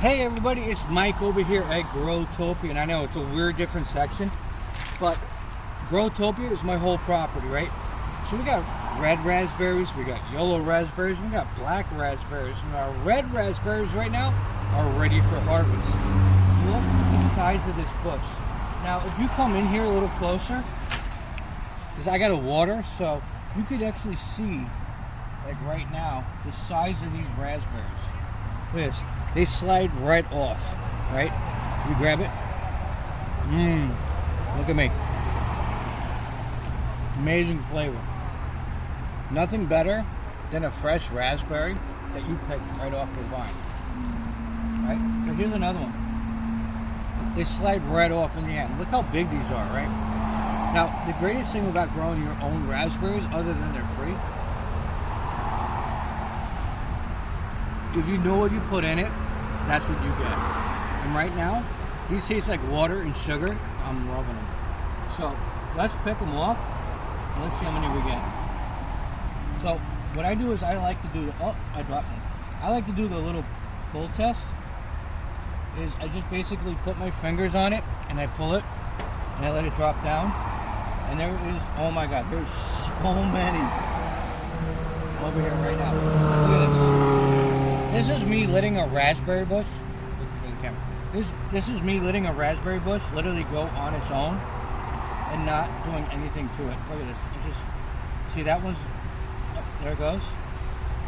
Hey everybody, it's Mike over here at Growtopia, and I know it's a weird different section, but Growtopia is my whole property, right? So we got red raspberries, we got yellow raspberries, we got black raspberries, and our red raspberries right now are ready for harvest. Look at the size of this bush. Now if you come in here a little closer, because I got to water, so you could actually see, like right now, the size of these raspberries. Look at this. They slide right off, right? You grab it. Look at me. Amazing flavor. Nothing better than a fresh raspberry that you pick right off the vine. Right? So here's another one. They slide right off in the end. Look how big these are, right? Now, the greatest thing about growing your own raspberries, other than they're free, if you know what you put in it, that's what you get. And right now, these taste like water and sugar. I'm loving them. So let's pick them off and let's see how many we get. So what I do is I like to do the, I dropped one. I like to do the little pull test. Is I just basically put my fingers on it and I pull it and I let it drop down. And there it is. Oh my God, there's so many over here right now. Look at this. This is me lighting a raspberry bush. This is me letting a raspberry bush literally go on its own and not doing anything to it. Look at this. You just see that one's, oh, there it goes.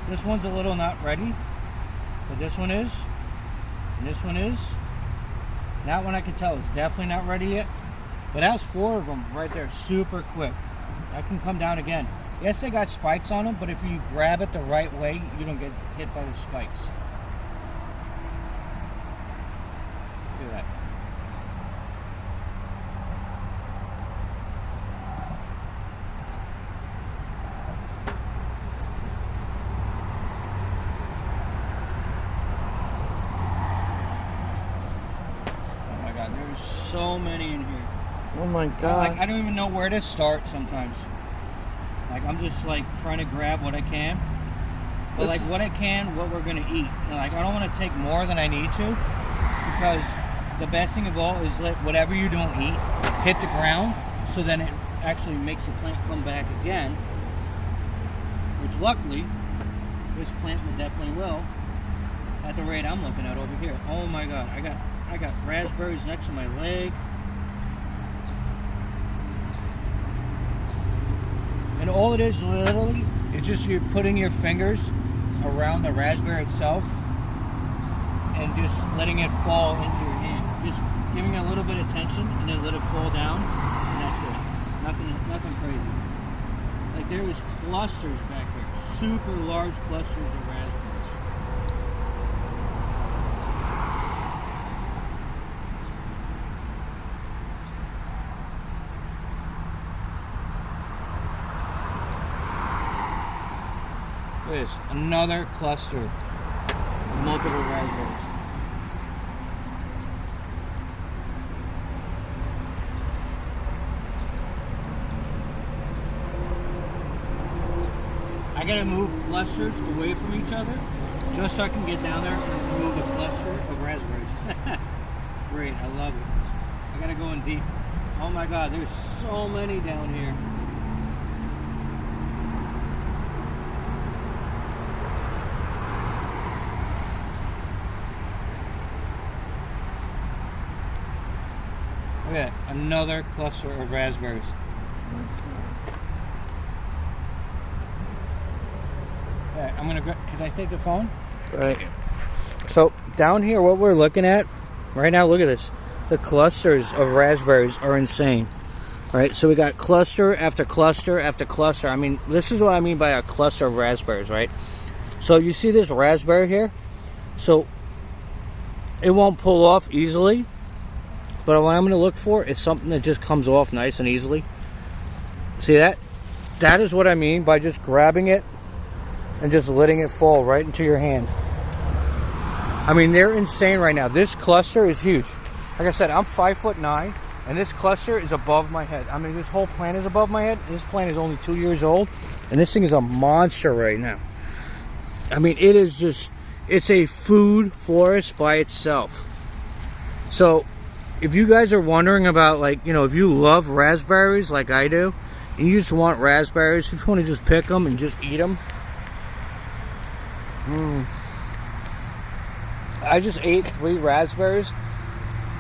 This one's a little not ready, but this one is, and this one is. That one I can tell is definitely not ready yet. But that's 4 of them right there, super quick. That can come down again. Yes, they got spikes on them, but if you grab it the right way, you don't get hit by the spikes. Look at that. Oh my God, there's so many in here. Oh my God. Like, I don't even know where to start sometimes. Like, I'm just like trying to grab what I can. But like what I can, what we're gonna eat. And like, I don't want to take more than I need to, because the best thing of all is let whatever you don't eat hit the ground, so then it actually makes the plant come back again. Which luckily, this plant will definitely will, at the rate I'm looking at over here. Oh my God, I got raspberries next to my leg. And all it is literally, it's just you're putting your fingers around the raspberry itself and just letting it fall into your hand. Just giving it a little bit of tension and then let it fall down, and that's it. Nothing crazy. Like there is clusters back here, super large clusters of raspberries. Look at this, another cluster of multiple raspberries. I gotta move clusters away from each other just so I can get down there and remove a cluster of raspberries. Great, I love it. I gotta go in deep. Oh my God, there's so many down here. Look at that, another cluster of raspberries. Okay, I'm gonna grab, can I take the phone? Right. So down here, what we're looking at right now, look at this. The clusters of raspberries are insane. Right, so we got cluster after cluster after cluster. I mean, this is what I mean by a cluster of raspberries, right? So you see this raspberry here? So it won't pull off easily. But what I'm going to look for is something that just comes off nice and easily. See that? That is what I mean by just grabbing it and just letting it fall right into your hand. I mean, they're insane right now. This cluster is huge. Like I said, I'm 5'9", and this cluster is above my head. I mean, this whole plant is above my head. This plant is only 2 years old, and this thing is a monster right now. I mean, it is just It's a food forest by itself. So if you guys are wondering about, like, you know, if you love raspberries like I do, and you just want raspberries, if you want to just pick them and just eat them. I just ate 3 raspberries.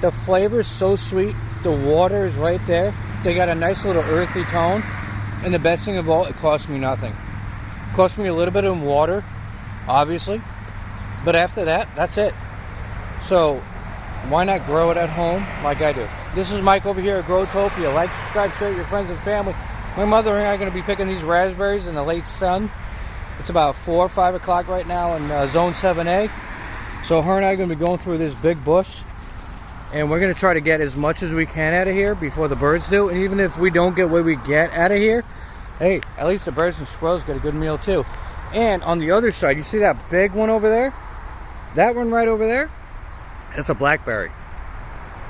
The flavor is so sweet. The water is right there. They got a nice little earthy tone. And the best thing of all, it cost me nothing. It cost me a little bit of water, obviously. But after that, that's it. So why not grow it at home like I do? This is Mike over here at Growtopia. Like, subscribe, share with your friends and family. My mother and I are going to be picking these raspberries in the late sun. It's about 4 or 5 o'clock right now in zone 7A. So her and I are going to be going through this big bush. And we're going to try to get as much as we can out of here before the birds do. And even if we don't get what we get out of here, hey, at least the birds and squirrels get a good meal too. And on the other side, you see that big one over there? That one right over there? That's a blackberry.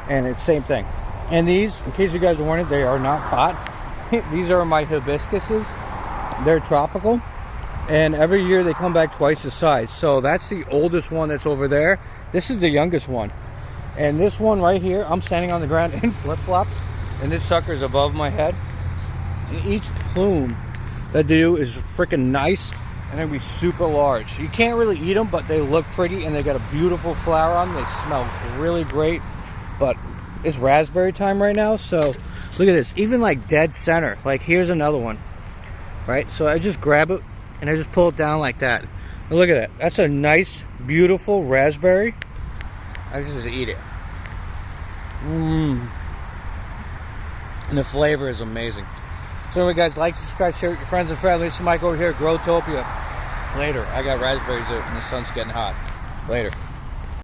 And it's the same thing. And these, in case you guys are wondering, they are not pot. These are my hibiscuses. They're tropical. And every year they come back twice the size. So that's the oldest one that's over there. This is the youngest one. And this one right here, I'm standing on the ground in flip-flops. And this sucker is above my head. And each plume that they do is freaking nice. And they'll be super large. You can't really eat them, but they look pretty. And they got a beautiful flower on them. They smell really great. But it's raspberry time right now. So look at this. Even like dead center. Like here's another one. Right? So I just grab it. And I just pull it down like that. And look at that. That's a nice, beautiful raspberry. I just eat it. And the flavor is amazing. So anyway, guys, like, subscribe, share with your friends and family. This is Mike over here at Growtopia. Later. I got raspberries out and the sun's getting hot. Later.